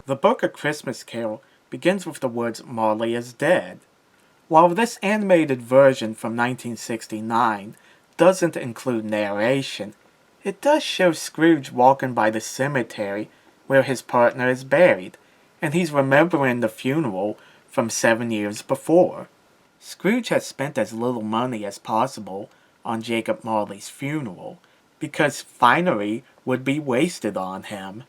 The book A Christmas Carol begins with the words Marley is dead. While this animated version from 1969 doesn't include narration, it does show Scrooge walking by the cemetery where his partner is buried, and he's remembering the funeral from 7 years before. Scrooge has spent as little money as possible on Jacob Marley's funeral, because finery would be wasted on him.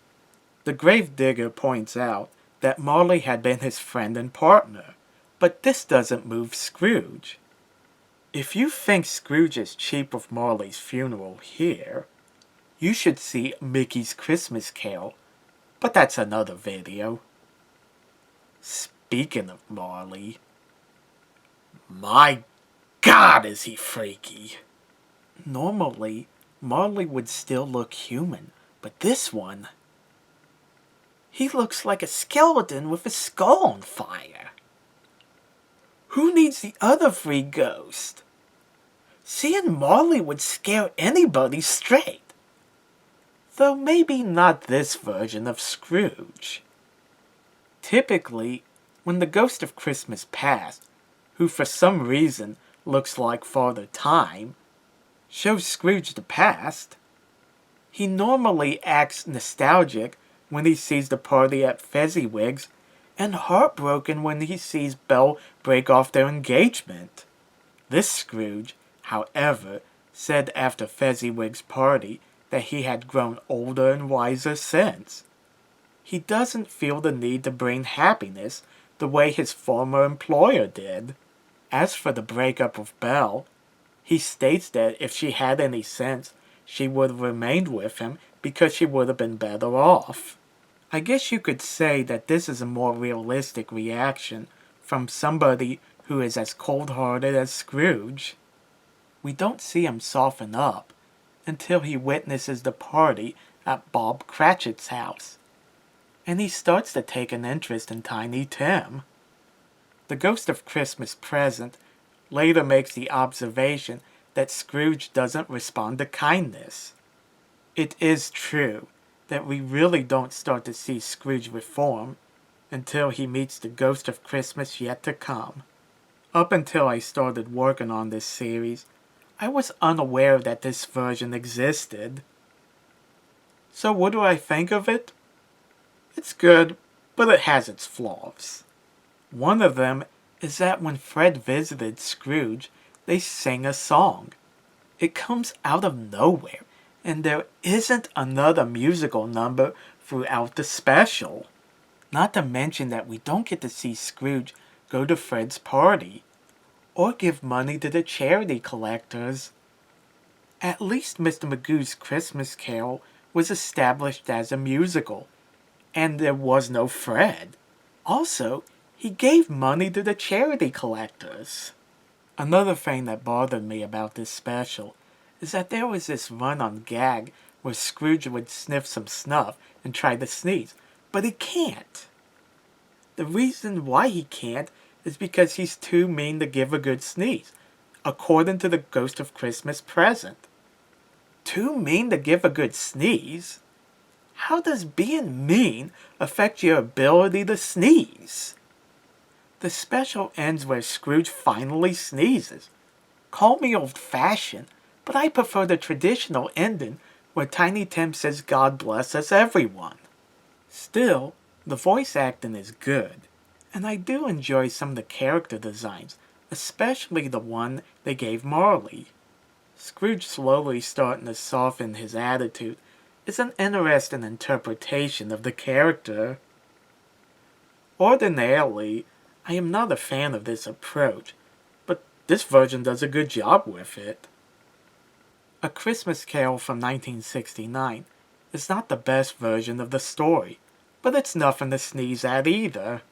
The gravedigger points out that Marley had been his friend and partner, but this doesn't move Scrooge. If you think Scrooge is cheap with Marley's funeral here, you should see Mickey's Christmas Carol, but that's another video. Speaking of Marley, my God, is he freaky! Normally, Marley would still look human, but this one, he looks like a skeleton with a skull on fire. Who needs the other three ghosts? Seeing Marley would scare anybody straight. Though maybe not this version of Scrooge. Typically, when the ghost of Christmas past, who for some reason looks like Father Time, shows Scrooge the past, he normally acts nostalgic when he sees the party at Fezziwig's and heartbroken when he sees Belle break off their engagement. This Scrooge, however, said after Fezziwig's party that he had grown older and wiser since. He doesn't feel the need to bring happiness the way his former employer did. As for the breakup with Belle, he states that if she had any sense, she would have remained with him because she would have been better off. I guess you could say that this is a more realistic reaction from somebody who is as cold-hearted as Scrooge. We don't see him soften up until he witnesses the party at Bob Cratchit's house, and he starts to take an interest in Tiny Tim. The Ghost of Christmas Present later makes the observation that Scrooge doesn't respond to kindness. It is true that we really don't start to see Scrooge reform until he meets the Ghost of Christmas Yet to Come. Up until I started working on this series, I was unaware that this version existed. So what do I think of it? It's good, but it has its flaws. One of them is that when Fred visited Scrooge, they sing a song. It comes out of nowhere, and there isn't another musical number throughout the special. Not to mention that we don't get to see Scrooge go to Fred's party, or give money to the charity collectors. At least Mr. Magoo's Christmas Carol was established as a musical, and there was no Fred. Also, he gave money to the charity collectors. Another thing that bothered me about this special is that there was this run-on gag where Scrooge would sniff some snuff and try to sneeze, but he can't. The reason why he can't is because he's too mean to give a good sneeze, according to the Ghost of Christmas Present. Too mean to give a good sneeze? How does being mean affect your ability to sneeze? The special ends where Scrooge finally sneezes. Call me old-fashioned, but I prefer the traditional ending where Tiny Tim says God bless us everyone. Still, the voice acting is good, and I do enjoy some of the character designs, especially the one they gave Marley. Scrooge slowly starting to soften his attitude is an interesting interpretation of the character. Ordinarily, I am not a fan of this approach, but this version does a good job with it. A Christmas Carol from 1969 is not the best version of the story, but it's nothing to sneeze at either.